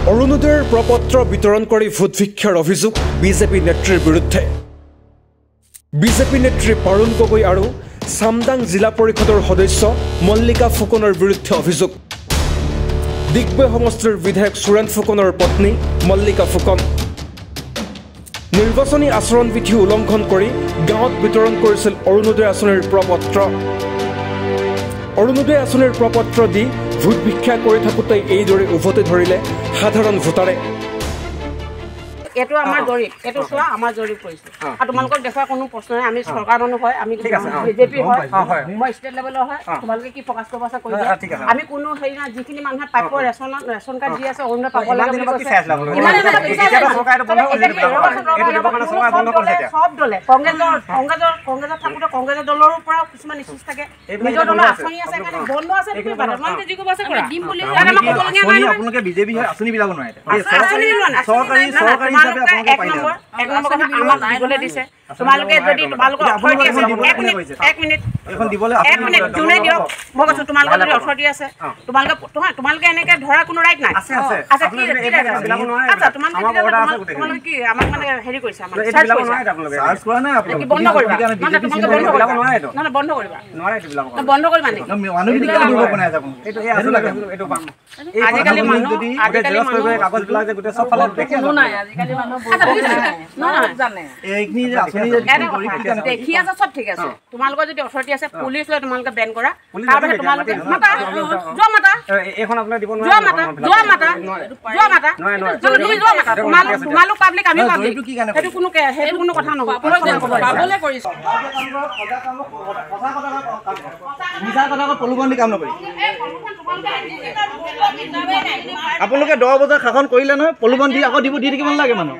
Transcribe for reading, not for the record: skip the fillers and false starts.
অৰুণোদয়ৰ প্ৰপত্ৰ বিতৰণ কৰি ভোট ভিক্ষাৰ অভিযোগ বিজেপি নেত্ৰীৰ বিৰুদ্ধে। বিজেপি নেত্ৰী বৰুণ গগৈ আৰু চামদাং জিলা পৰিষদৰ সদস্য মল্লিকা ফুকনৰ বিৰুদ্ধে অভিযোগ। দিগবৈ সমষ্টিৰ বিধায়ক সুৰেন ফুকনৰ পত্নী মল্লিকা ফুকন নিৰ্বাচনী আচৰণ বিধি উলংঘন কৰি গাঁৱত বিতৰণ কৰিছিল অৰুণোদয় আঁচনিৰ প্ৰপত্ৰ। অৰুণোদয় আঁচনিৰ প্ৰপত্ৰ দি ভোট ভিক্ষা কৰি থাকোঁতে এইদৰে উভতি ধৰিলে সাধাৰণ ভোটাৰে। এইটো আমাৰ জৰীপ, এইটো চোৱা আমাৰ জৰীপ কৰিছে আৰু তোমালোকক দেখা কোনো প্ৰশ্ন নাই। আমি চৰকাৰ মানুহ হয়, আমি বিজেপি হয়, মই ষ্টেট লেভেলৰ হয়। তোমালোকে কি ফ'কাছ কৰিব আছে কৰি দিয়া। আমি কোনো হেৰি নাই, যিখিনি মানুহে প্ৰাপ্য ৰেচন কাৰ্ড দি আছে অৰুণোদয় পাব লাগে বুলি কৈছে। সব দলে কংগ্ৰেছৰ থাকোঁতে কংগ্ৰেছৰ দলৰো পৰা কিছুমান ইছ্যুজ থাকে, নিজৰ দলৰ আঁচনি আছে কাৰণে বন্ধ আছে বুলি পাতে। তোমালোকে যি ক'ব আছে দিম বুলি আপোনালোকে বিজেপি হয় আঁচনি বিলাক নোৱাৰে। এক নম্বৰ কথা আমাক দিবলৈ দিছে। তোমালোকে যদি তোমালোকৰ অথৰিটি আছে এক মিনিট যোনে দিয়ক, মই কৈছোঁ তোমালোকৰ যদি অথৰিটি আছে তোমালোকে এনেকে ধৰা কোনো ৰাইট নাই। আচ্ছা তোমালোকে কি আমাক মানে হেৰি কৰিছে, বন্ধ কৰিবা বন্ধ কৰিবা নেকি? আজিকালি দেখি আছে চব ঠিক আছে। তোমালোকৰ যদি অথৰিটি আছে পুলিচ লৈ তোমালোকে বেন কৰা, তাৰপাছত তোমালোকে তোমালোক পাব্লিক আমি পাব্লিক, সেইটো কোনো কথা নহয়। আপোনালোকে 10 বজাৰ শাসন কৰিলে নহয়, প্ৰলোভন দি আকৌ দি থাকিব নালাগে মানুহ।